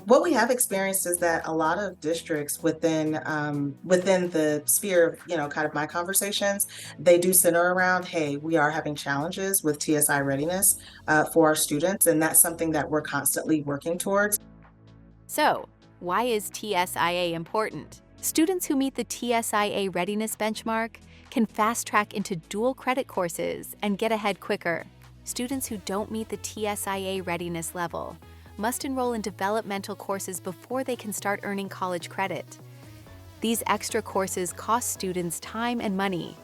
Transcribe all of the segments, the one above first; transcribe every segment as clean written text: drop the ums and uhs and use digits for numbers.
What we have experienced is that a lot of districts within the sphere of, kind of my conversations, they do center around, hey, we are having challenges with TSI readiness for our students, and that's something that we're constantly working towards. So, why is TSIA important? Students who meet the TSIA readiness benchmark can fast-track into dual credit courses and get ahead quicker. Students who don't meet the TSIA readiness level must enroll in developmental courses before they can start earning college credit. These extra courses cost students time and money,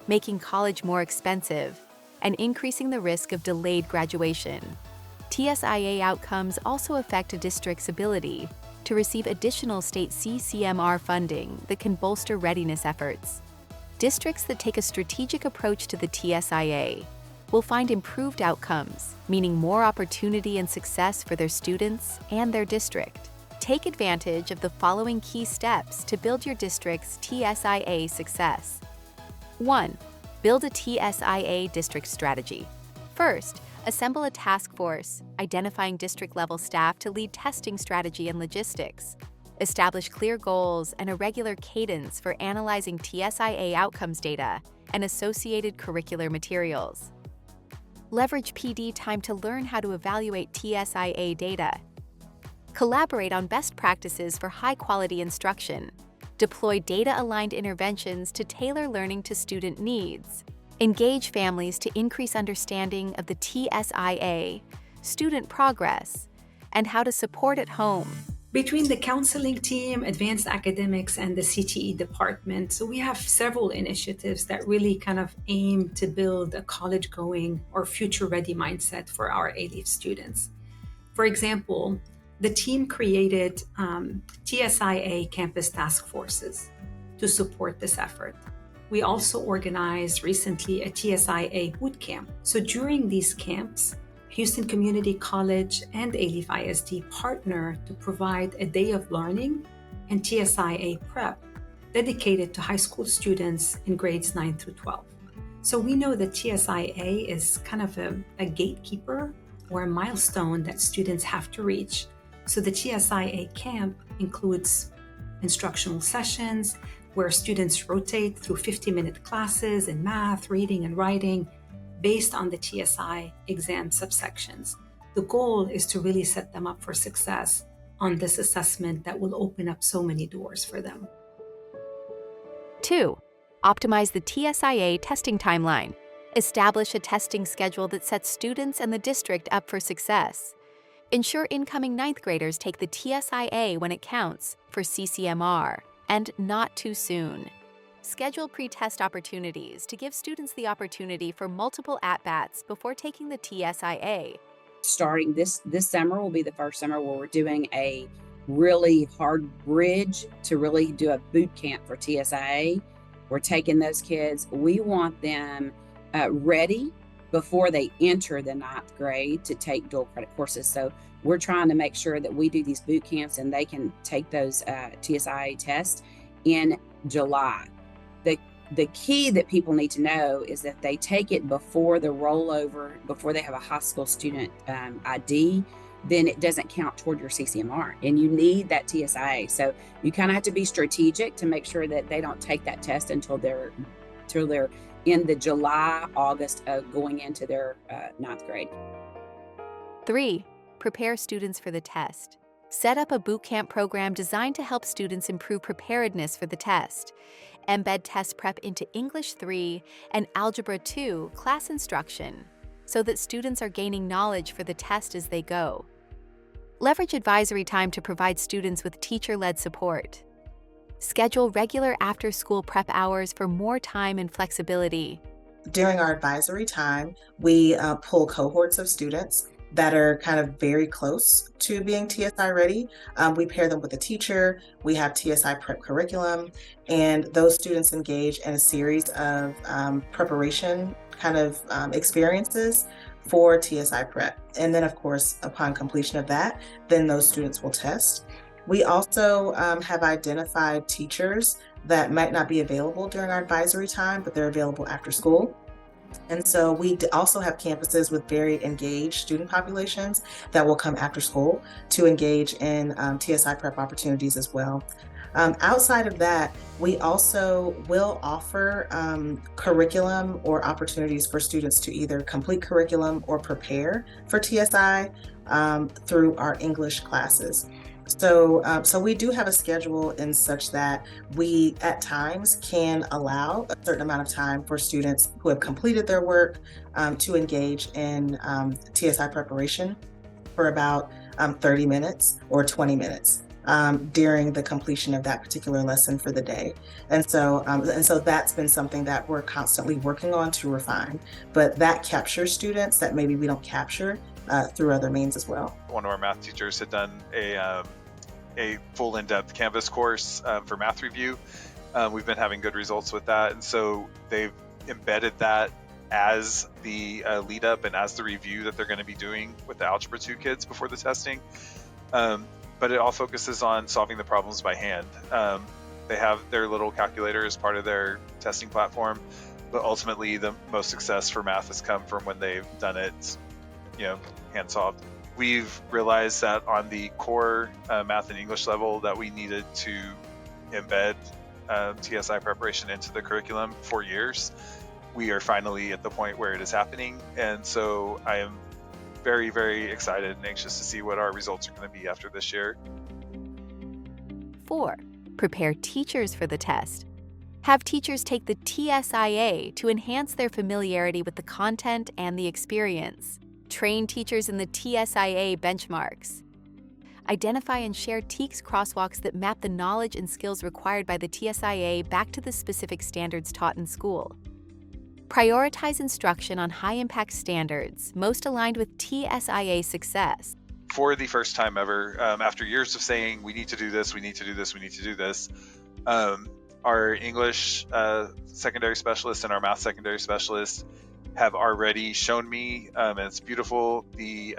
making college more expensive and increasing the risk of delayed graduation. TSIA outcomes also affect a district's ability to receive additional state CCMR funding that can bolster readiness efforts. Districts that take a strategic approach to the TSIA will find improved outcomes, meaning more opportunity and success for their students and their district. Take advantage of the following key steps to build your district's TSIA success. 1. Build a TSIA district strategy. First, assemble a task force, identifying district-level staff to lead testing strategy and logistics. Establish clear goals and a regular cadence for analyzing TSIA outcomes data and associated curricular materials. Leverage PD time to learn how to evaluate TSIA data. Collaborate on best practices for high-quality instruction. Deploy data-aligned interventions to tailor learning to student needs. Engage families to increase understanding of the TSIA, student progress, and how to support at home. Between the counseling team, advanced academics, and the CTE department, so we have several initiatives that really kind of aim to build a college-going or future-ready mindset for our A-Leaf students. For example, the team created TSIA campus task forces to support this effort. We also organized recently a TSIA boot camp. So during these camps, Houston Community College and A-Leaf ISD partner to provide a day of learning and TSIA prep dedicated to high school students in grades 9 through 12. So we know that TSIA is kind of a gatekeeper or a milestone that students have to reach. So the TSIA camp includes instructional sessions where students rotate through 50-minute classes in math, reading, and writing based on the TSI exam subsections. The goal is to really set them up for success on this assessment that will open up so many doors for them. 2. Optimize the TSIA testing timeline. Establish a testing schedule that sets students and the district up for success. Ensure incoming 9th graders take the TSIA when it counts for CCMR, and not too soon. Schedule pre-test opportunities to give students the opportunity for multiple at-bats before taking the TSIA. Starting this summer will be the first summer where we're doing a really hard bridge to really do a boot camp for TSIA. We're taking those kids, we want them ready before they enter the 9th grade to take dual credit courses. So we're trying to make sure that we do these boot camps and they can take those TSIA tests in July. The key that people need to know is that they take it before the rollover, before they have a high school student ID, then it doesn't count toward your CCMR, and you need that TSIA. So you kind of have to be strategic to make sure that they don't take that test until they're in the July, August of going into their 9th grade. 3. Prepare students for the test. Set up a boot camp program designed to help students improve preparedness for the test. Embed test prep into English 3 and Algebra 2 class instruction so that students are gaining knowledge for the test as they go. Leverage advisory time to provide students with teacher-led support. Schedule regular after-school prep hours for more time and flexibility. During our advisory time, we pull cohorts of students that are kind of very close to being TSI ready. We pair them with a teacher, we have TSI prep curriculum, and those students engage in a series of preparation kind of experiences for TSI prep. And then of course, upon completion of that, then those students will test. We also have identified teachers that might not be available during our advisory time, but they're available after school. And so we also have campuses with very engaged student populations that will come after school to engage in TSI prep opportunities as well. Outside of that, we also will offer curriculum or opportunities for students to either complete curriculum or prepare for TSI through our English classes. So we do have a schedule in such that we at times can allow a certain amount of time for students who have completed their work to engage in TSI preparation for about 30 minutes or 20 minutes during the completion of that particular lesson for the day. And so that's been something that we're constantly working on to refine, but that captures students that maybe we don't capture through other means as well. One of our math teachers had done a full in-depth Canvas course for math review. We've been having good results with that, and so they've embedded that as the lead up and as the review that they're going to be doing with the Algebra 2 kids before the testing. But it all focuses on solving the problems by hand. They have their little calculator as part of their testing platform, but ultimately the most success for math has come from when they've done it, hand solved. We've realized that on the core math and English level that we needed to embed TSI preparation into the curriculum for years. We are finally at the point where it is happening, and so I am very, very excited and anxious to see what our results are going to be after this year. 4. Prepare teachers for the test. Have teachers take the TSIA to enhance their familiarity with the content and the experience. Train teachers in the TSIA benchmarks. Identify and share TEKS crosswalks that map the knowledge and skills required by the TSIA back to the specific standards taught in school. Prioritize instruction on high-impact standards, most aligned with TSIA success. For the first time ever, after years of saying, we need to do this, we need to do this, we need to do this, our English secondary specialists and our math secondary specialists have already shown me, and it's beautiful, the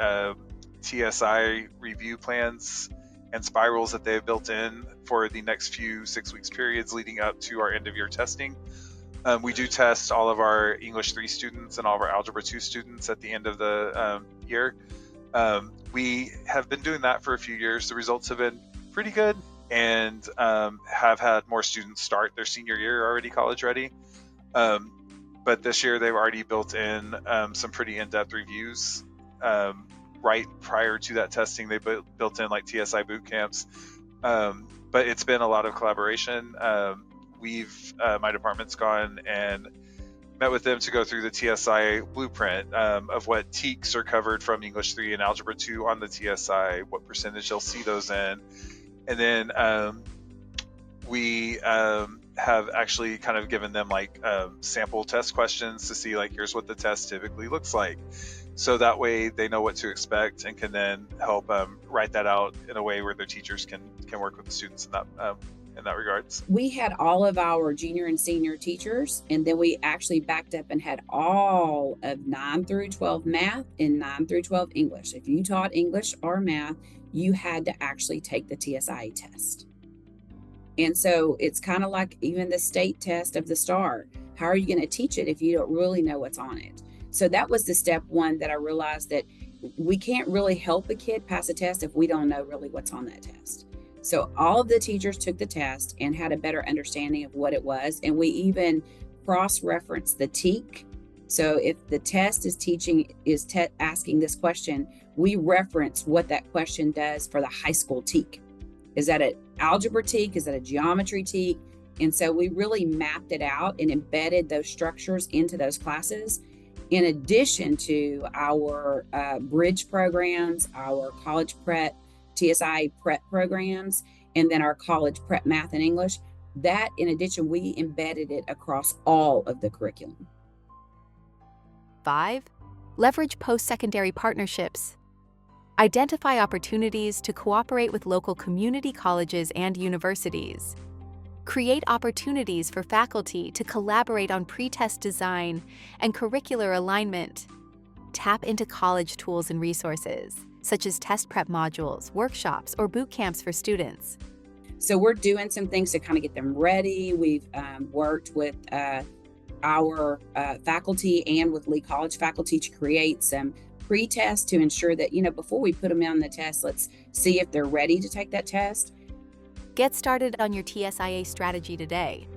TSI review plans and spirals that they have built in for the next few 6 weeks periods leading up to our end of year testing. We do test all of our English 3 students and all of our Algebra 2 students at the end of the year. We have been doing that for a few years. The results have been pretty good and have had more students start their senior year already college ready. But this year they've already built in some pretty in-depth reviews. Right prior to that testing, they built in like TSI boot camps. But it's been a lot of collaboration. My department's gone and met with them to go through the TSI blueprint of what TEKS are covered from English 3 and Algebra 2 on the TSI, what percentage they'll see those in. And then we have actually kind of given them like sample test questions to see like, here's what the test typically looks like. So that way they know what to expect and can then help write that out in a way where their teachers can work with the students in that regards. We had all of our junior and senior teachers, and then we actually backed up and had all of 9 through 12 math and 9 through 12 English. If you taught English or math, you had to actually take the TSIA test. And so it's kind of like even the state test of the STAR. How are you going to teach it if you don't really know what's on it? So that was the step one that I realized that we can't really help a kid pass a test if we don't know really what's on that test. So all of the teachers took the test and had a better understanding of what it was. And we even cross-referenced the TEK. So if the test is asking this question, we reference what that question does for the high school TEK. Is that an algebra TEK? Is that a geometry TEK? And so we really mapped it out and embedded those structures into those classes. In addition to our bridge programs, our college prep, TSI prep programs, and then our college prep math and English, that in addition, we embedded it across all of the curriculum. 5. Leverage post-secondary partnerships. Identify opportunities to cooperate with local community colleges and universities. Create opportunities for faculty to collaborate on pre-test design and curricular alignment. Tap into college tools and resources, such as test prep modules, workshops, or boot camps for students. So we're doing some things to kind of get them ready. We've worked with our faculty and with Lee College faculty to create some pre-tests to ensure that, before we put them on the test, let's see if they're ready to take that test. Get started on your TSIA strategy today.